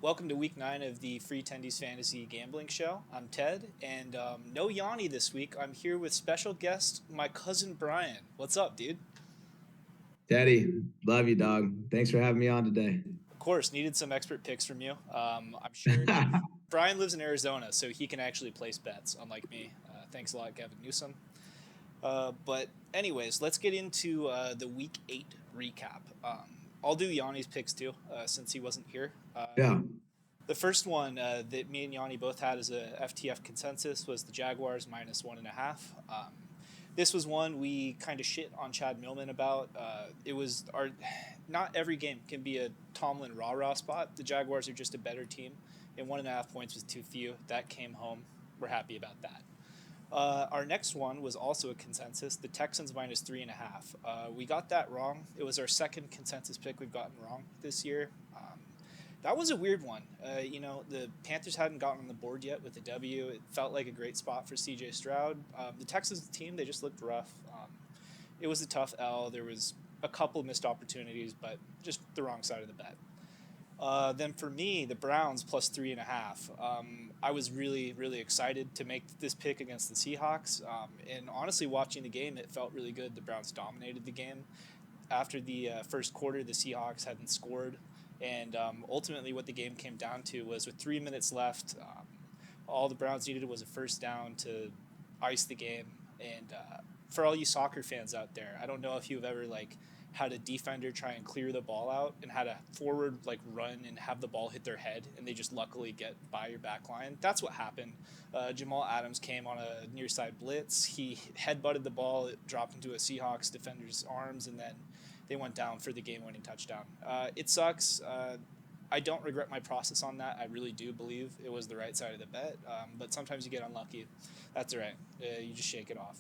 Welcome to week 9 of the Free Tendies Fantasy Gambling Show. I'm Ted, and no Yanni this week. I'm here with special guest, my cousin Brian. What's up, dude? Teddy, love you, dog. Thanks for having me on today. Of course, needed some expert picks from you. I'm sure Brian lives in Arizona, so he can actually place bets, unlike me. Thanks a lot, Gavin Newsom. But anyways, let's get into the week 8 recap. I'll do Yanni's picks too, since he wasn't here. Yeah. The first one that me and Yanni both had as a FTF consensus was the Jaguars minus 1.5. This was one we kind of shit on Chad Millman about. It was our not every game can be a Tomlin rah-rah spot. The Jaguars are just a better team, and 1.5 points was too few. That came home. We're happy about that. Our next one was also a consensus, the Texans minus 3.5. We got that wrong. It was our second consensus pick we've gotten wrong this year. That was a weird one. The Panthers hadn't gotten on the board yet with the W. It felt like a great spot for C.J. Stroud. The Texans team, they just looked rough. It was a tough L. There was a couple missed opportunities, but just the wrong side of the bet. Then for me, the Browns plus 3.5. I was really, really excited to make this pick against the Seahawks. And honestly, watching the game, it felt really good. The Browns dominated the game. After the first quarter, the Seahawks hadn't scored. And ultimately, what the game came down to was with 3 minutes left, all the Browns needed was a first down to ice the game. And for all you soccer fans out there, I don't know if you've ever had a defender try and clear the ball out and had a forward run and have the ball hit their head, and they just luckily get by your back line. That's what happened. Jamal Adams came on a near side blitz. He headbutted the ball. It dropped into a Seahawks defender's arms, and then they went down for the game-winning touchdown. It sucks. I don't regret my process on that. I really do believe it was the right side of the bet, but sometimes you get unlucky. That's all right. You just shake it off.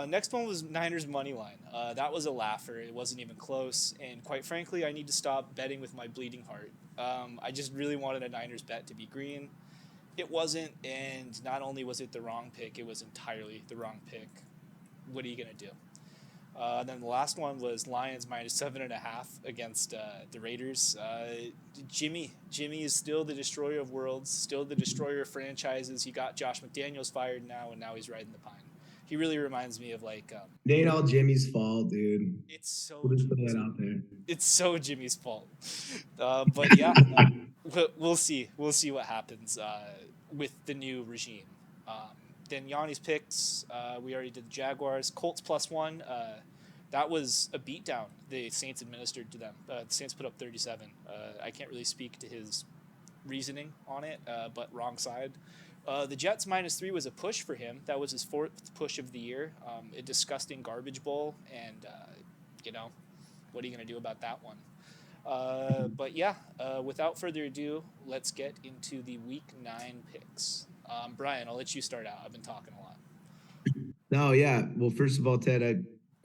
Next one was Niners money line. That was a laugher. It wasn't even close, and quite frankly, I need to stop betting with my bleeding heart. I just really wanted a Niners bet to be green. It wasn't, and not only was it the wrong pick, it was entirely the wrong pick. What are you going to do? Then the last one was Lions minus 7.5 against the Raiders. Jimmy is still the destroyer of worlds, still the destroyer of franchises. He got Josh McDaniels fired now, and now he's riding the pine. He really reminds me of It ain't all Jimmy's fault, dude. It's so We'll just put that out there. It's so Jimmy's fault. But yeah, we'll see. We'll see what happens with the new regime. Then Yanni's picks. We already did the Jaguars. Colts plus 1. That was a beatdown the Saints administered to them. The Saints put up 37. I can't really speak to his reasoning on it, but wrong side. The Jets minus 3 was a push for him. That was his 4th push of the year. A disgusting garbage bowl, and what are you going to do about that one? But yeah, without further ado, let's get into the week 9 picks. Brian, I'll let you start out. I've been talking a lot. No, yeah. Well, first of all, Ted, I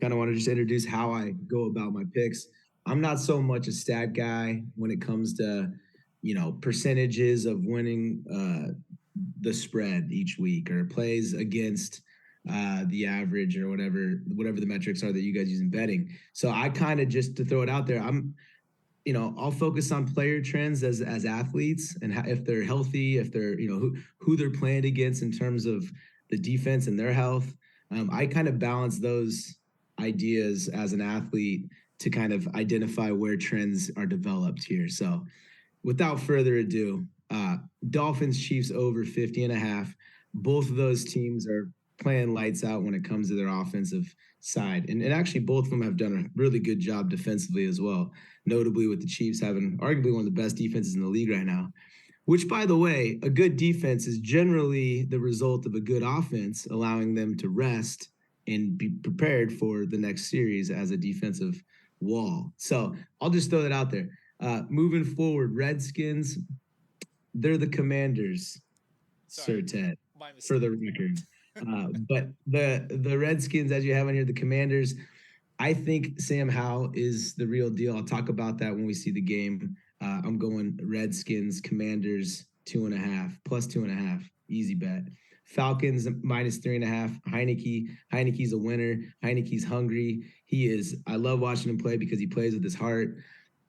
kind of want to just introduce how I go about my picks. I'm not so much a stat guy when it comes to, percentages of winning the spread each week or plays against the average or whatever the metrics are that you guys use in betting. So I kind of, just to throw it out there, I'll focus on player trends as athletes and if they're healthy, if they're, who they're playing against in terms of the defense and their health. I kind of balance those ideas as an athlete to kind of identify where trends are developed here. So without further ado, Dolphins Chiefs over 50.5. Both of those teams are playing lights out when it comes to their offensive side. And actually both of them have done a really good job defensively as well, notably with the Chiefs having arguably one of the best defenses in the league right now, which, by the way, a good defense is generally the result of a good offense, allowing them to rest and be prepared for the next series as a defensive wall. So I'll just throw that out there. Moving forward, Redskins, they're the Commanders, Sir Ted, for the record. But the Redskins, as you have on here, the Commanders, I think Sam Howell is the real deal. I'll talk about that when we see the game. I'm going Redskins, Commanders, 2.5, plus 2.5. Easy bet. Falcons, minus 3.5. Heineke's a winner. Heineke's hungry. I love watching him play because he plays with his heart.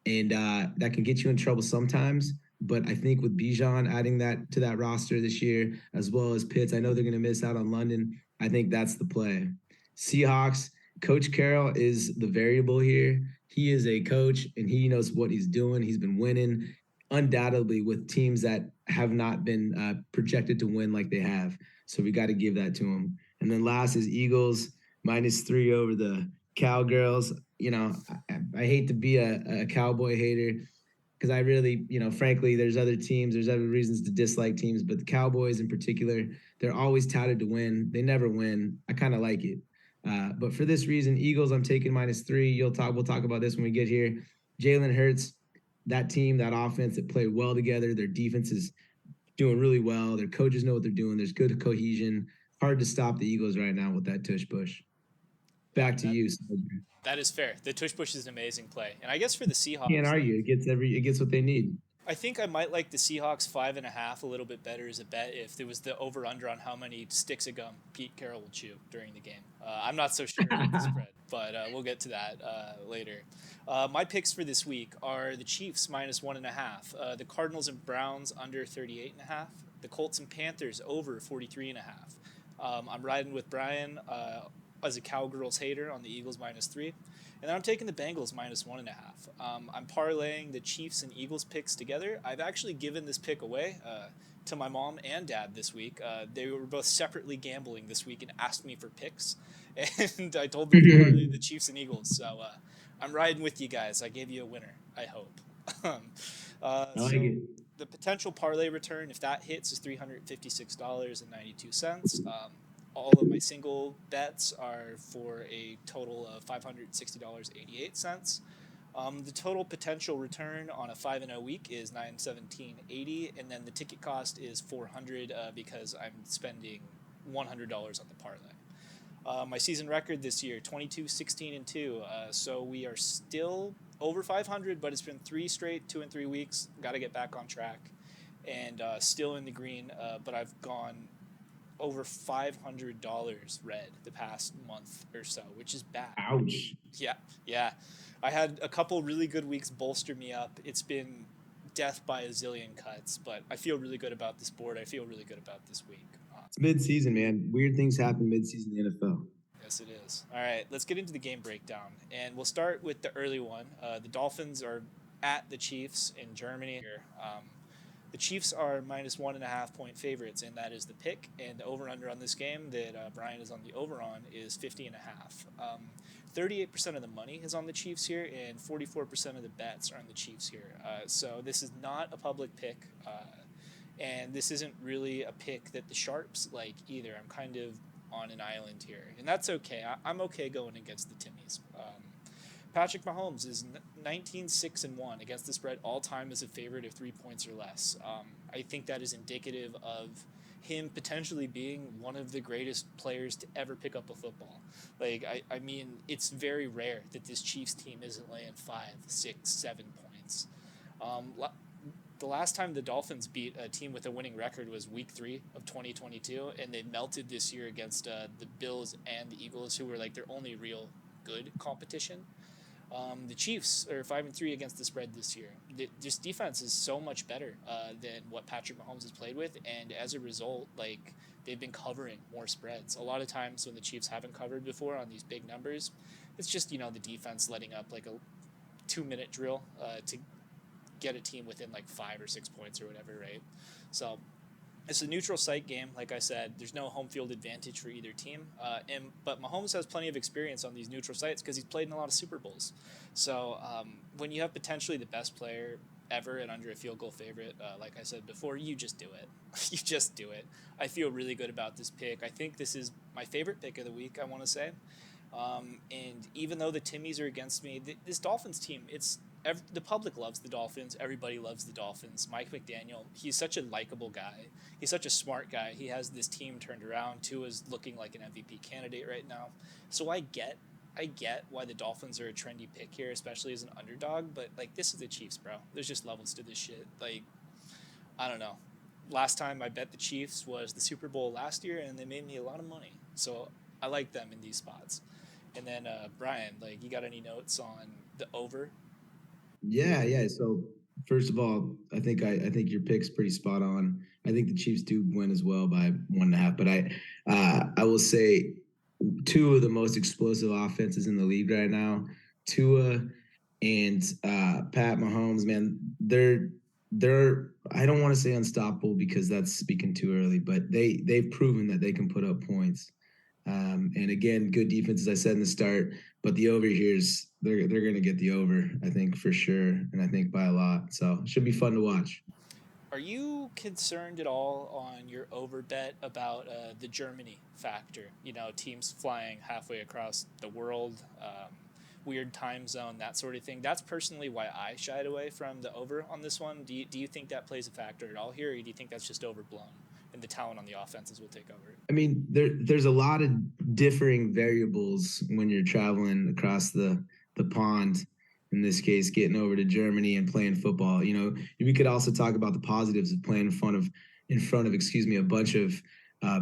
And that can get you in trouble sometimes. but I think with Bijan adding that to that roster this year, as well as Pitts, I know they're going to miss out on London. I think that's the play. Seahawks, Coach Carroll is the variable here. He is a coach and he knows what he's doing. He's been winning undoubtedly with teams that have not been projected to win like they have. So we got to give that to him. And then last is Eagles -3 over the Cowgirls. I hate to be a Cowboy hater because I really, frankly, there's other teams, there's other reasons to dislike teams, but the Cowboys in particular, they're always touted to win. They never win. I kind of like it. But for this reason, Eagles, I'm taking -3. We'll talk about this when we get here. Jalen Hurts, that team, that offense that played well together. Their defense is doing really well. Their coaches know what they're doing. There's good cohesion. Hard to stop the Eagles right now with that tush push. Yeah, Back to you. that is fair. The tush push is an amazing play, and I guess for the Can't Seahawks, argue. It gets what they need. I think I might like the Seahawks 5.5 a little bit better as a bet if there was the over under on how many sticks of gum Pete Carroll will chew during the game. I'm not so sure about the spread, but we'll get to that later. My picks for this week are the Chiefs -1.5, the Cardinals and Browns under 38.5, the Colts and Panthers over 43.5. I'm riding with Brian as a Cowgirls hater on the Eagles -3. And then I'm taking the Bengals -1.5. I'm parlaying the Chiefs and Eagles picks together. I've actually given this pick away to my mom and dad this week. They were both separately gambling this week and asked me for picks. And I told them to parlay the Chiefs and Eagles. So I'm riding with you guys. I gave you a winner, I hope. I like it. The potential parlay return, if that hits, is $356.92. All of my single bets are for a total of $560.88. The total potential return on a 5-0 week is $917.80, and then the ticket cost is $400 because I'm spending $100 on the parlay. My season record this year, 22-16-2. So we are still over 500, but it's been 3 straight 2-3 weeks. Got to get back on track, and still in the green. But I've gone over $500 red the past month or so, which is bad. Ouch. Yeah. I had a couple really good weeks bolster me up. It's been death by a zillion cuts, but I feel really good about this board. I feel really good about this week. It's mid-season, man. Weird things happen mid-season in the NFL. Yes, it is. All right, let's get into the game breakdown, and we'll start with the early one. The Dolphins are at the Chiefs in Germany. The Chiefs are -1.5 point favorites, and that is the pick. And the over/under on this game that Brian is on the over on is 50.5. 38% of the money is on the Chiefs here, and 44% of the bets are on the Chiefs here. So this is not a public pick, and this isn't really a pick that the sharps like either. I'm kind of on an island here, and that's okay. I'm okay going against the Timmies. Patrick Mahomes is 19-6-1 against the spread all time as a favorite of 3 points or less. I think that is indicative of him potentially being one of the greatest players to ever pick up a football. I mean, it's very rare that this Chiefs team isn't laying 5, 6, 7 points. The last time the Dolphins beat a team with a winning record was Week 3 of 2022, and they melted this year against the Bills and the Eagles, who were like their only real good competition. The Chiefs are 5-3 against the spread this year. This defense is so much better than what Patrick Mahomes has played with, and as a result, they've been covering more spreads. A lot of times when the Chiefs haven't covered before on these big numbers, it's just the defense letting up like a 2-minute drill to get a team within 5 or 6 points or whatever, right? So it's a neutral site game, like I said. There's no home field advantage for either team. But Mahomes has plenty of experience on these neutral sites because he's played in a lot of Super Bowls. So when you have potentially the best player ever and under a field goal favorite, like I said before, you just do it. You just do it. I feel really good about this pick. I think this is my favorite pick of the week, I want to say. And even though the Timmies are against me, this Dolphins team, the public loves the Dolphins. Everybody loves the Dolphins. Mike McDaniel, he's such a likable guy. He's such a smart guy. He has this team turned around. Tua's looking like an MVP candidate right now. So I get why the Dolphins are a trendy pick here, especially as an underdog. But this is the Chiefs, bro. There's just levels to this shit. I don't know. Last time I bet the Chiefs was the Super Bowl last year, and they made me a lot of money. So I like them in these spots. And then Brian, you got any notes on the over? Yeah. So first of all, I think your pick's pretty spot on. I think the Chiefs do win as well by 1.5. But I will say two of the most explosive offenses in the league right now, Tua and Pat Mahomes. Man, they're I don't want to say unstoppable because that's speaking too early, but they've proven that they can put up points. And again, good defense, as I said in the start. But the over here's they're going to get the over, I think for sure, and I think by a lot. So it should be fun to watch. Are you concerned at all on your over bet about the Germany factor? You know, teams flying halfway across the world, weird time zone, that sort of thing. That's personally why I shied away from the over on this one. Do you think that plays a factor at all here, or do you think that's just overblown and the talent on the offenses will take over? I mean, there's a lot of differing variables when you're traveling across the pond. In this case, getting over to Germany and playing football. We could also talk about the positives of playing in front of, excuse me, a bunch of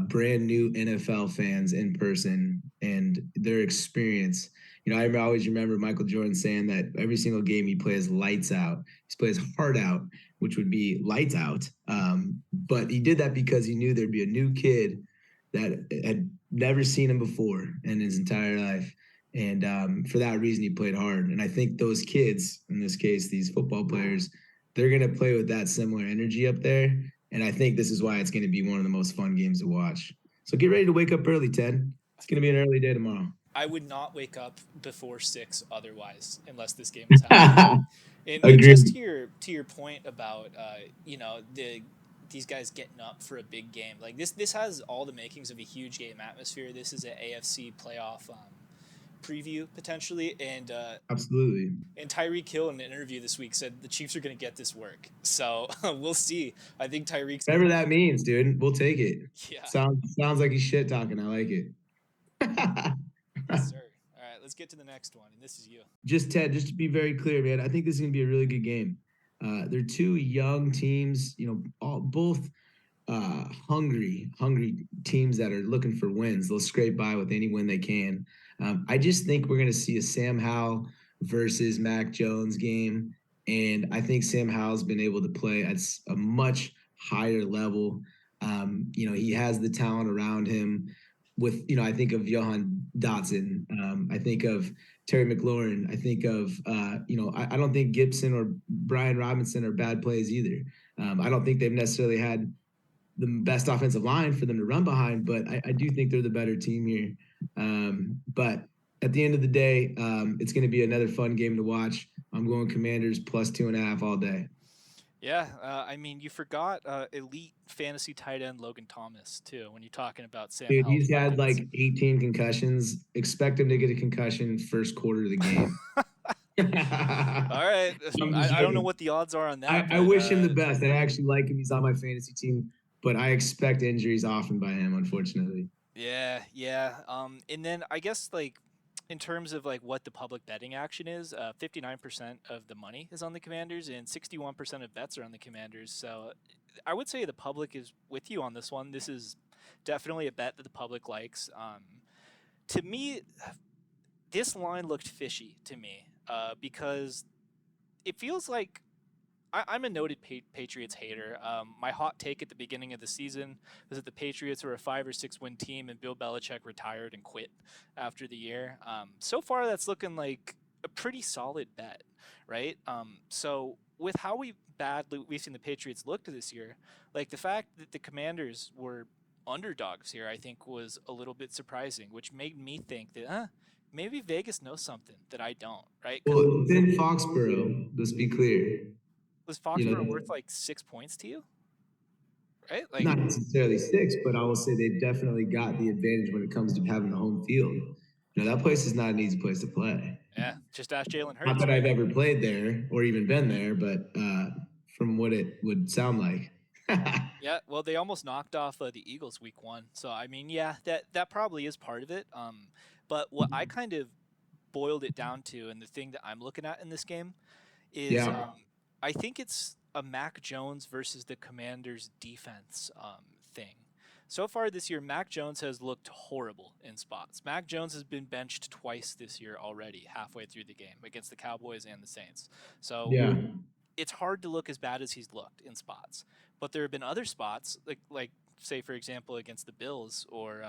brand new NFL fans in person and their experience. I always remember Michael Jordan saying that every single game he plays lights out. He plays heart out, which would be lights out. But he did that because he knew there'd be a new kid that had never seen him before in his entire life. And for that reason, he played hard. And I think those kids, in this case, these football players, they're going to play with that similar energy up there. And I think this is why it's going to be one of the most fun games to watch. So get ready to wake up early, Ted. It's going to be an early day tomorrow. I would not wake up before 6 otherwise, unless this game was happening. And just Agreed. to your point about these guys getting up for a big game, like this has all the makings of a huge game atmosphere. This is an AFC playoff preview potentially, Absolutely. and Tyreek Hill in an interview this week said the Chiefs are going to get this work. So we'll see. I think Tyreek's Whatever that means, dude. We'll take it. yeah. Sounds like he's shit talking. I like it. Yes, sir. All right, let's get to the next one, and this is you. Just Ted, just to be very clear, man, I think this is going to be a really good game. They're two young teams, both hungry teams that are looking for wins. They'll scrape by with any win they can. I just think we're going to see a Sam Howell versus Mac Jones game, and I think Sam Howell's been able to play at a much higher level. He has the talent around him. I think of Johan Dotson. I think of Terry McLaurin. I think of, I don't think Gibson or Brian Robinson are bad plays either. I don't think they've necessarily had the best offensive line for them to run behind, but I do think they're the better team here. But at the end of the day, it's going to be another fun game to watch. I'm going Commanders plus 2.5 all day. Yeah, I mean, you forgot elite fantasy tight end Logan Thomas too when you're talking about Sam Dude, Howell's he's had weapons. like 18 concussions. Expect him to get a concussion first quarter of the game. All right, I'm just I don't know joking. what the odds are on that, I but wish him the best. I actually like him. He's on my fantasy team, but I expect injuries often by him, unfortunately. yeah, yeah. And then I guess like in terms of like what the public betting action is, 59% of the money is on the Commanders and 61% of bets are on the Commanders. So I would say the public is with you on this one. This is definitely a bet that the public likes. To me, this line looked fishy to me because it feels like I'm a noted Patriots hater. My hot take at the beginning of the season was that the Patriots were a 5 or 6 win team, and Bill Belichick retired and quit after the year. So far, that's looking like a pretty solid bet, right? So with how we've seen the Patriots look to this year, like the fact that the Commanders were underdogs here, I think was a little bit surprising, which made me think that maybe Vegas knows something that I don't, right? Because Well, it's in Foxborough. Let's be clear. was You Foxborough know, worth like 6 points to you? Right? Like, not necessarily six, but I will say they definitely got the advantage when it comes to having the home field. That place is not an easy place to play. yeah, just ask Jalen Not Hurts, that right? I've ever played there or even been there, but from what it would sound like. Yeah, well, they almost knocked off the Eagles week 1, so I mean, yeah, that probably is part of it. But what I kind of boiled it down to, and the thing that I'm looking at in this game is, Yeah. I think it's a Mac Jones versus the Commanders defense thing. So far this year, Mac Jones has looked horrible in spots. Mac Jones has been benched twice this year already, halfway through the game against the Cowboys and the Saints. So Yeah. it's hard to look as bad as he's looked in spots. But there have been other spots, like say for example against the Bills, or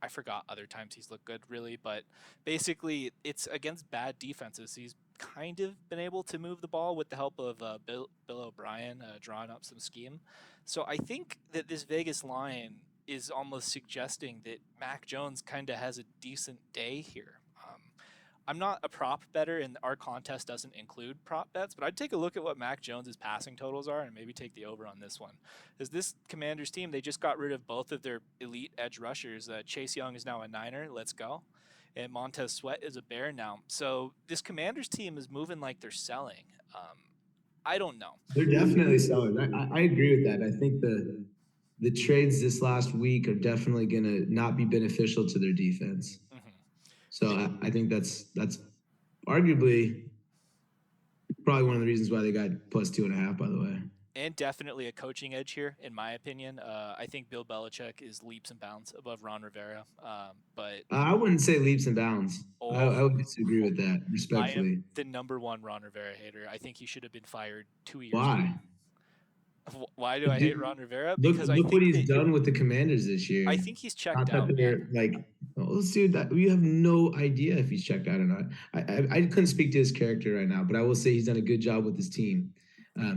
I forgot other times he's looked good really, but basically it's against bad defenses. He's kind of been able to move the ball with the help of Bill O'Brien drawing up some scheme. So I think that this Vegas line is almost suggesting that Mac Jones kind of has a decent day here. I'm not a prop better, and our contest doesn't include prop bets, but I'd take a look at what Mac Jones's passing totals are and maybe take the over on this one. Because this Commanders team, they just got rid of both of their elite edge rushers. Chase Young is now a Niner. Let's go. And Montez Sweat is a Bear now. So this Commanders team is moving like they're selling. I don't know. They're definitely selling. I agree with that. I think the trades this last week are definitely going to not be beneficial to their defense. Mm-hmm. So I think that's arguably probably one of the reasons why they got plus 2.5, by the way. And definitely a coaching edge here, in my opinion. I think Bill Belichick is leaps and bounds above Ron Rivera. But I wouldn't say leaps and bounds. I would disagree with that, respectfully. I am the number one Ron Rivera hater. I think he should have been fired 2 years Why? ago. Why do I hate Ron Rivera? Because look what he's done with the Commanders this year. I think he's checked out. Dude, we have no idea if he's checked out or not. I couldn't speak to his character right now, but I will say he's done a good job with his team.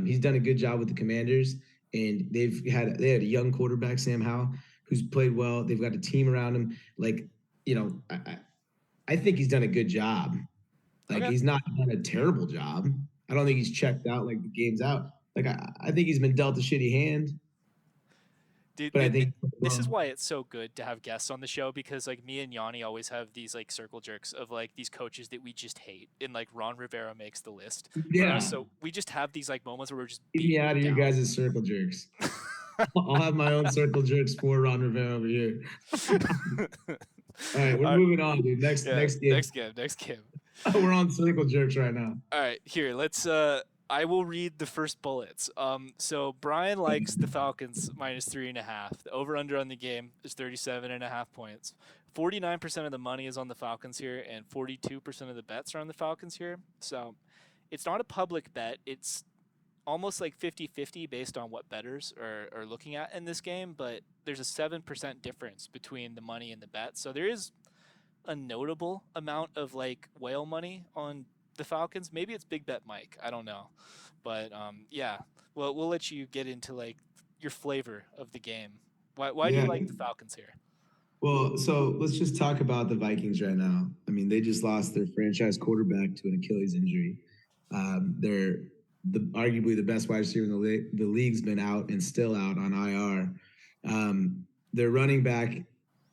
He's done a good job with the Commanders, and they had a young quarterback, Sam Howell, who's played well. They've got a team around him. I think he's done a good job. He's not done a terrible job. I don't think he's checked out like the game's out. I think he's been dealt a shitty hand. Dude, but I think this is why it's so good to have guests on the show, because me and Yanni always have these circle jerks of these coaches that we just hate, and Ron Rivera makes the list. Yeah. So we just have these moments where we're just get me out of your guys' circle jerks. I'll have my own circle jerks for Ron Rivera over here. All right, we're moving on, dude. Next game. We're on circle jerks right now. All right, here, let's I will read the first bullets. So Brian likes the Falcons minus 3.5. The over-under on the game is 37.5 points. 49% of the money is on the Falcons here, and 42% of the bets are on the Falcons here. So it's not a public bet. It's almost 50-50 based on what bettors are looking at in this game, but there's a 7% difference between the money and the bet. So there is a notable amount of whale money on the Falcons. Maybe it's Big Bet Mike. I don't know. But yeah, well, we'll let you get into your flavor of the game. Why do you like the Falcons here? Well, so let's just talk about the Vikings right now. I mean, they just lost their franchise quarterback to an Achilles injury. They're arguably the best wide receiver in the league's been out and still out on IR. Their running back,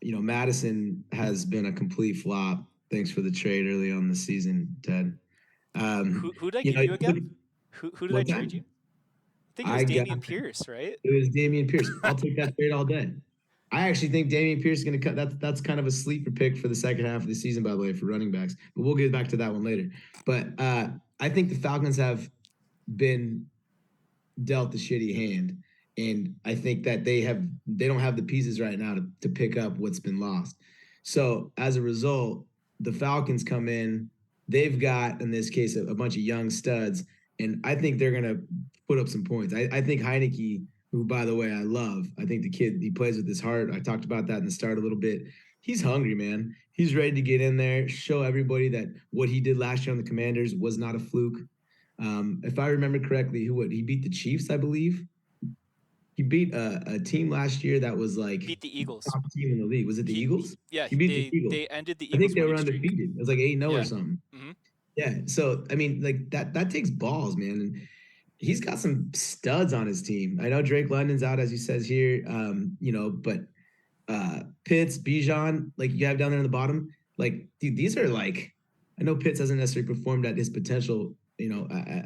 Madison, has been a complete flop. Thanks for the trade early on the season, Ted. Who did I give you again? Who did I trade you? I think it was Dameon Pierce, right? It was Dameon Pierce. I'll take that trade all day. I actually think Dameon Pierce is going to cut. That's kind of a sleeper pick for the second half of the season, by the way, for running backs. But we'll get back to that one later. But I think the Falcons have been dealt the shitty hand, and I think that they don't have the pieces right now to pick up what's been lost. So as a result, the Falcons come in. They've got, in this case, a bunch of young studs, and I think they're going to put up some points. I think Heineke, who, by the way, I love, I think the kid, he plays with his heart. I talked about that in the start a little bit. He's hungry, man. He's ready to get in there, show everybody that what he did last year on the Commanders was not a fluke. If I remember correctly, he beat the Chiefs, I believe. He beat a team last year that was beat the Eagles, top team in the league. Was it the Eagles? Yeah, he beat the Eagles. They ended the Eagles. I think they were undefeated. It was 8-0 or something. Mm-hmm. Yeah. So I mean, that takes balls, man. And he's got some studs on his team. I know Drake London's out, as he says here. But Pitts, Bijan, you have down there in the bottom. Dude, these are I know Pitts hasn't necessarily performed at his potential,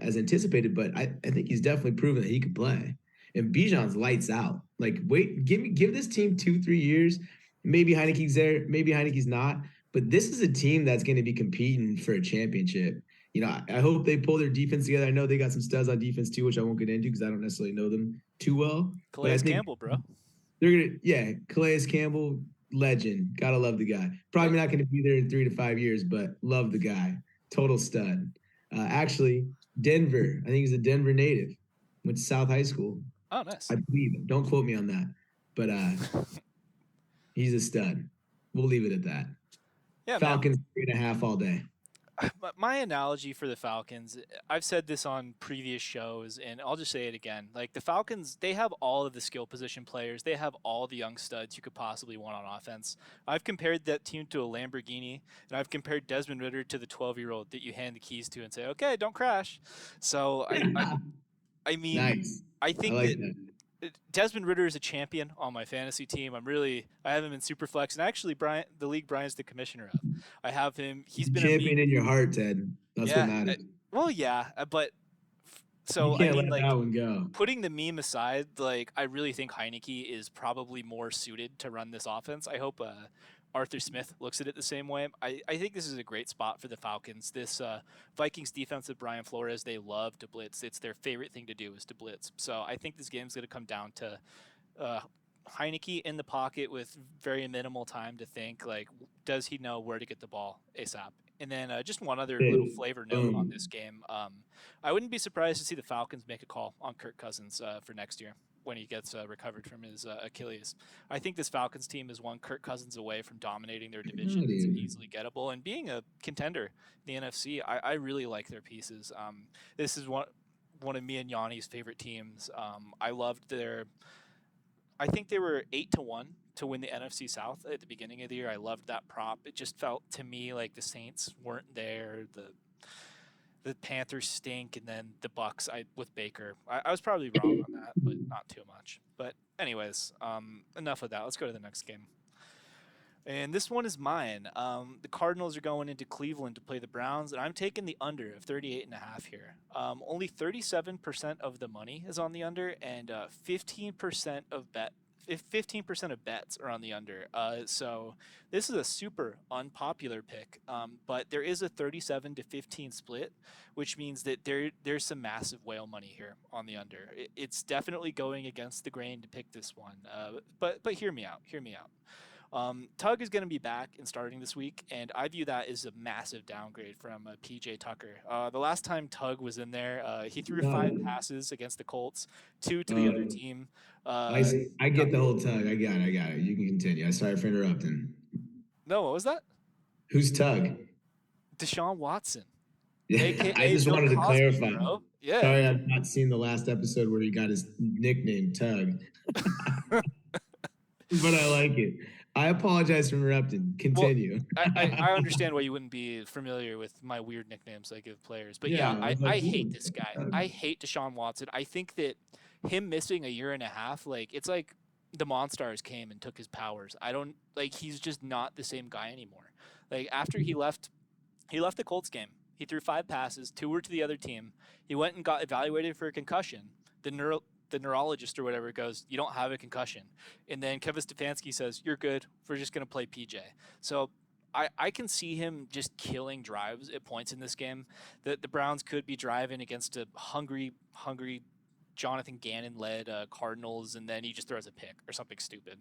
as anticipated, but I think he's definitely proven that he could play. And Bijan's lights out. Give this team 2-3 years. Maybe Heineke's there, maybe Heineke's not. But this is a team that's going to be competing for a championship. I hope they pull their defense together. I know they got some studs on defense too, which I won't get into because I don't necessarily know them too well. Calais Campbell, bro. Calais Campbell, legend. Gotta love the guy. Probably not going to be there in 3 to 5 years, but love the guy. Total stud. Actually, Denver. I think he's a Denver native. Went to South High School. Oh, nice. I believe. Don't quote me on that. But he's a stud. We'll leave it at that. Yeah, man. Falcons 3.5 all day. My analogy for the Falcons, I've said this on previous shows, and I'll just say it again. Like the Falcons, they have all of the skill position players. They have all the young studs you could possibly want on offense. I've compared that team to a Lamborghini, and I've compared Desmond Ritter to the 12-year-old that you hand the keys to and say, "Okay, don't crash." So I mean, Nice. I I think like that that. Desmond Ritter is a champion on my fantasy team. I have him in Superflex, and actually, the league Brian's the commissioner of. I have him. He's He's a been a champion in your heart, Ted. That's what yeah. matters. Well, yeah, but You so I can't mean, let like that one go. putting the meme aside, like I really think Heineke is probably more suited to run this offense. I hope Arthur Smith looks at it the same way. I think this is a great spot for the Falcons. This Vikings defense with Brian Flores, they love to blitz. It's their favorite thing to do is to blitz. So I think this game's going to come down to uh, Heineke in the pocket with very minimal time to think. Like, does he know where to get the ball ASAP? And then just one other little flavor note on Boom. this game. I wouldn't be surprised to see the Falcons make a call on Kirk Cousins for next year when he gets recovered from his Achilles. I think this Falcons team is one Kirk Cousins away from dominating their division. It's easily gettable and being a contender in the NFC. I really like their pieces. This is one of me and Yanni's favorite teams. I loved their. I think they were 8-1 to win the NFC South at the beginning of the year. I loved that prop. It just felt to me like the Saints weren't there. The Panthers stink, and then the Bucks. With Baker, I was probably wrong on that, but not too much. But anyways, enough of that. Let's go to the next game. And this one is mine. The Cardinals are going into Cleveland to play the Browns, and I'm taking the under of 38.5 here. Only 37% of the money is on the under, and 15% of 15% of bets are on the under. So this is a super unpopular pick, but there is a 37-15 split, which means that there's some massive whale money here on the under. It's definitely going against the grain to pick this one, but hear me out. Hear me out. Tug is going to be back and starting this week, and I view that as a massive downgrade from PJ Tucker. The last time Tug was in there, he threw 5 passes against the Colts, 2 to the other team. I get the whole Tug. I got it. You can continue. I'm sorry for interrupting. No, what was that? Who's Tug? Deshaun Watson. Yeah, AKA I just Bill wanted to Cosby, clarify. bro. Yeah. Sorry, I've not seen the last episode where he got his nickname Tug. But I like it. I apologize for interrupting. Continue. Well, I understand why you wouldn't be familiar with my weird nicknames I give players. But yeah, I was like, I hate this guy. I hate Deshaun Watson. I think that him missing a year and a half, like it's like the Monstars came and took his powers. I don't like he's just not the same guy anymore. Like after he left the Colts game. He threw 5 passes, 2 were to the other team. He went and got evaluated for a concussion. The neurologist or whatever goes, "You don't have a concussion." And then Kevin Stefanski says, "You're good. We're just going to play PJ." So I can see him just killing drives at points in this game. The Browns could be driving against a hungry Jonathan Gannon-led Cardinals, and then he just throws a pick or something stupid.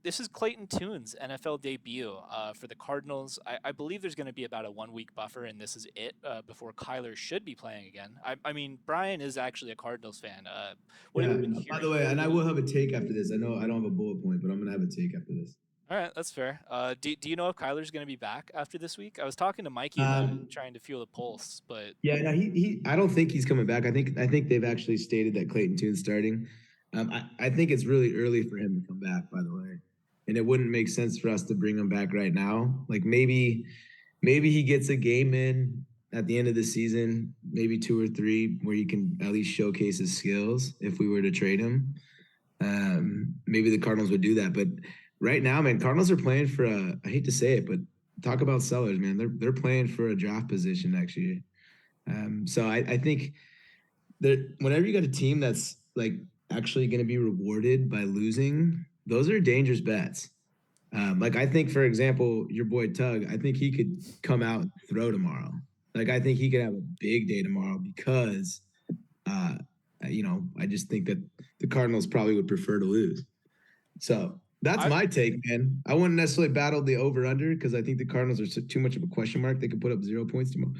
This is Clayton Tune's NFL debut for the Cardinals. I believe there's going to be about a 1-week buffer, and this is it before Kyler should be playing again. I mean, Brian is actually a Cardinals fan. What have you been hearing? By the way, and I will have a take after this. I know I don't have a bullet point, but I'm going to have a take after this. All right, that's fair. Do you know if Kyler's going to be back after this week? I was talking to Mikey about it, trying to feel the pulse, but yeah, no, he I don't think he's coming back. I think they've actually stated that Clayton Tune's starting. I think it's really early for him to come back, by the way, and it wouldn't make sense for us to bring him back right now. Like maybe he gets a game in at the end of the season, maybe 2 or 3, where he can at least showcase his skills. If we were to trade him, maybe the Cardinals would do that, but. Right now, man, Cardinals are playing for I hate to say it, but talk about sellers, man. They're playing for a draft position next year. So I think that whenever you got a team that's like actually going to be rewarded by losing, those are dangerous bets. Like I think, for example, your boy Tug, I think he could come out and throw tomorrow. Like I think he could have a big day tomorrow because, I just think that the Cardinals probably would prefer to lose. So. That's my take, man. I wouldn't necessarily battle the over-under because I think the Cardinals are too much of a question mark. They could put up 0 points tomorrow.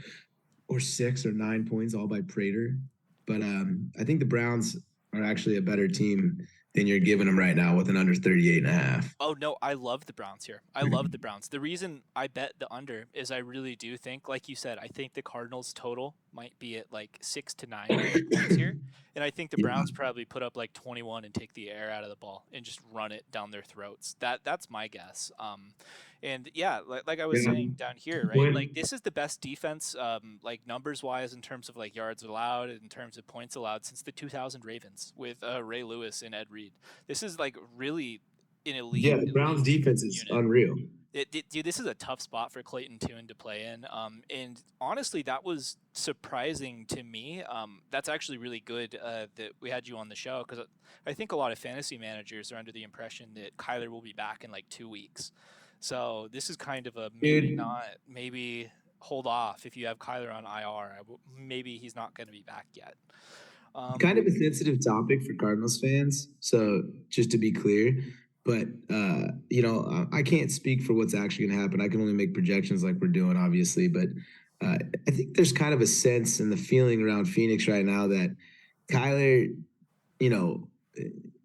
or 6 or 9 points, all by Prater. But I think the Browns are actually a better team than you're giving them right now with an under 38.5. Oh no, I love the Browns here. I love the Browns. The reason I bet the under is I really do think, like you said, I think the Cardinals total might be at like 6 to 9 points here. And I think the Yeah. Browns probably put up like 21 and take the air out of the ball and just run it down their throats. That's my guess. And yeah, like I was Yeah. saying down here, right? Like When, this is the best defense, like numbers wise, in terms of like yards allowed, in terms of points allowed, since the 2000 Ravens with Ray Lewis and Ed Reed. This is like really an yeah, the Browns elite defense is unit. unreal. Dude, this is a tough spot for Clayton Tune to play in. And honestly, that was surprising to me. That's actually really good that we had you on the show, because I think a lot of fantasy managers are under the impression that Kyler will be back in like 2 weeks. So this is kind of a maybe Dude, not, maybe hold off if you have Kyler on IR. Maybe he's not going to be back yet. kind of a sensitive topic for Cardinals fans. So just to be clear, but I can't speak for what's actually going to happen. I can only make projections like we're doing, obviously. But I think there's kind of a sense and the feeling around Phoenix right now that Kyler, you know,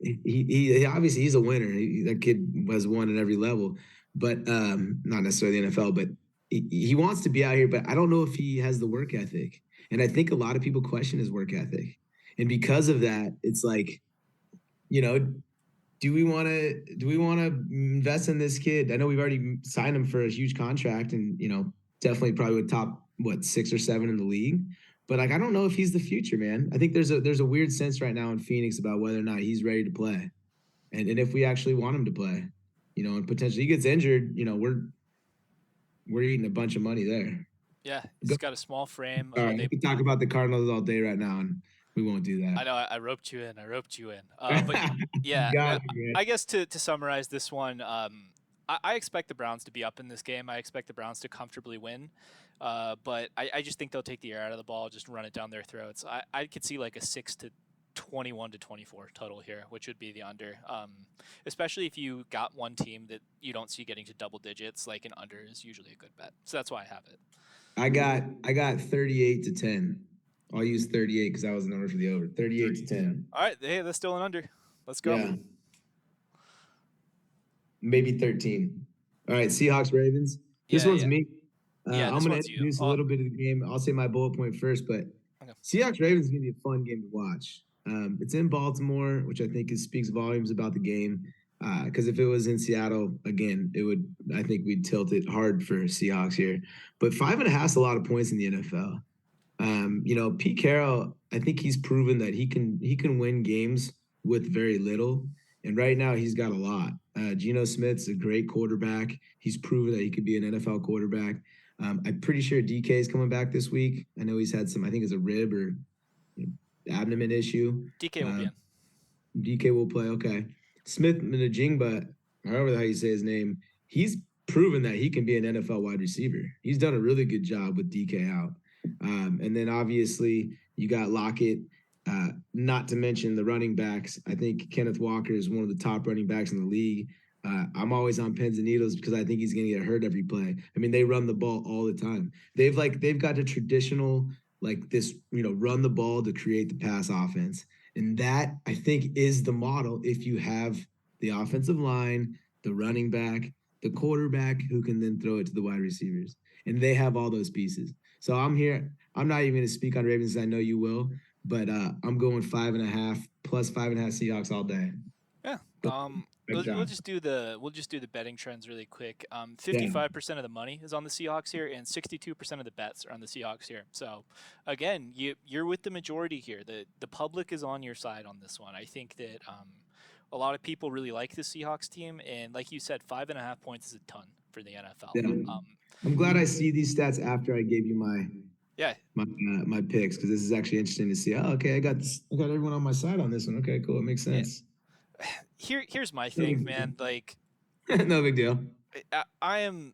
he obviously he's a winner. That kid has won at every level, but not necessarily the NFL. But he wants to be out here. But I don't know if he has the work ethic. And I think a lot of people question his work ethic. And because of that, it's like, you know, do we want to invest in this kid? I know we've already signed him for a huge contract, and definitely probably with top what 6 or 7 in the league. But like, I don't know if he's the future, man. I think there's a weird sense right now in Phoenix about whether or not he's ready to play, and if we actually want him to play, and potentially he gets injured, we're eating a bunch of money there. Yeah, Go, he's got a small frame. all right, They we can talk about the Cardinals all day right now, and we won't do I that. know I roped you in. I roped you in. But yeah, Got it, I guess to summarize this one, I expect the Browns to be up in this game. I expect the Browns to comfortably win. But I just think they'll take the air out of the ball, just run it down their throats. I could see like a 6 to 21 to 24 total here, which would be the under. Especially if you got one team that you don't see getting to double digits, like an under is usually a good bet. So that's why I have it. I got 38-10. I'll use 38 because that was the number for the over. 38 to 10. All right, hey, that's still an under. Let's go. Yeah. Maybe 13. All right, Seahawks Ravens. This Yeah, one's yeah, me. yeah. I'm This gonna one's you. introduce a little bit of the game. I'll say my bullet point first, but Okay. Seahawks Ravens is gonna be a fun game to watch. It's in Baltimore, which I think speaks volumes about the game. Because if it was in Seattle, again, I think we'd tilt it hard for Seahawks here. But 5.5 is a lot of points in the NFL. Pete Carroll, I think he's proven that he can win games with very little, and right now he's got a lot. Geno Smith's a great quarterback. He's proven that he could be an NFL quarterback. I'm pretty sure DK is coming back this week. I know he's had some, I think it's a rib or abdomen issue. DK will be Uh, in. DK will play. Okay. Smith Najingba, however how you say his name, he's proven that he can be an NFL wide receiver. He's done a really good job with DK out. And then obviously you got Lockett, not to mention the running backs. I think Kenneth Walker is one of the top running backs in the league. I'm always on pins and needles because I think he's going to get hurt every play. I mean, they run the ball all the time. They've got a traditional like this, run the ball to create the pass offense. And that I think is the model if you have the offensive line, the running back, the quarterback who can then throw it to the wide receivers. And they have all those pieces. So I'm here. I'm not even going to speak on Ravens. I know you will, but I'm going 5.5 plus 5.5 Seahawks all day. Yeah. Go, We'll, big we'll job. just do the betting trends really quick. Yeah. 55% of the money is on the Seahawks here, and 62% of the bets are on the Seahawks here. So, again, you're with the majority here. The public is on your side on this one. I think that a lot of people really like the Seahawks team, and like you said, 5.5 points is a ton for the NFL. Yeah. I'm glad I see these stats after I gave you Yeah, my picks because this is actually interesting to see. Oh, okay, I got everyone on my side on this one. Okay, cool. It makes yeah. sense. Here's my No thing, big deal. man. Like, No big deal. I'm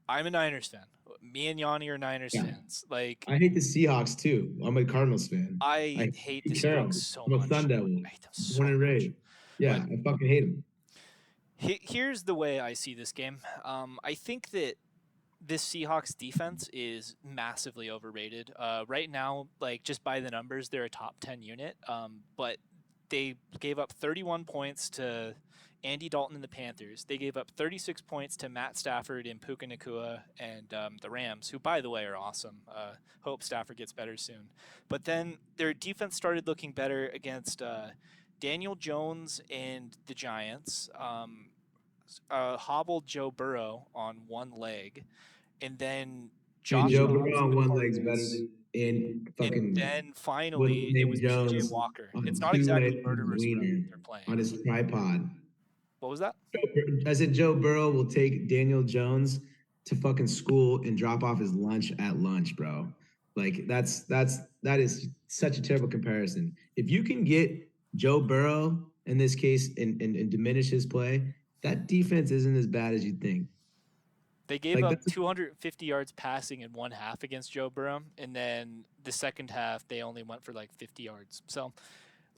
a Niners fan. Me and Yanni are Niners Yeah. fans. Like, I hate the Seahawks too. I'm a Cardinals fan. I I hate hate the Pete Seahawks Carroll. so I'm a much. Sun Devil. I hate them Born so and much. raised. But Yeah, I fucking hate him. here's the way I see this game. I think that this Seahawks defense is massively overrated. Right now, like just by the numbers, they're a top 10 unit. But they gave up 31 points to Andy Dalton and the Panthers. They gave up 36 points to Matt Stafford and Puka Nacua and the Rams, who, by the way, are awesome. Hope Stafford gets better soon. But then their defense started looking better against Daniel Jones and the Giants. Hobbled Joe Burrow on one leg, and then Dude, Josh Joe Dobbs Burrow and on the one leg's better Cardinals. in And fucking then finally, it was Nick PJ Jones Walker. on It's not two exactly legs murderous row wiener they're playing. on his tripod. What was that? I said Joe Burrow will take Daniel Jones to fucking school and drop off his lunch at lunch, bro. Like that is such a terrible comparison. If you can get Joe Burrow in this case and diminish his play, that defense isn't as bad as you think. They gave Like up that's 250 yards passing in one half against Joe Burrow, and then the second half they only went for like 50 yards. So,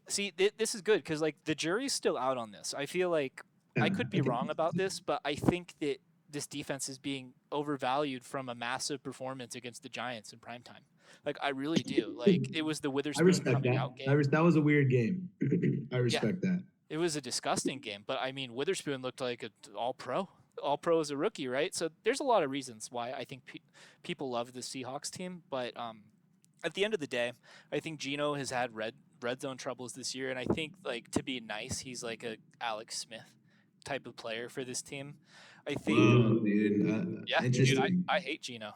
see, this is good because like the jury's still out on this. I feel like I could be wrong about this, but I think that this defense is being overvalued from a massive performance against the Giants in primetime. Like I really do. Like it was the I Witherspoon respect coming that. out game. That was a weird game. I Yeah, respect that. it was a disgusting game, but I mean Witherspoon looked like an all pro as a rookie, right? So there's a lot of reasons why I think people love the Seahawks team, but at the end of the day, I think Gino has had red zone troubles this year, and I think like to be nice, he's like a Alex Smith type of player for this team. I think Whoa, dude. yeah, dude, Interesting. I hate Gino.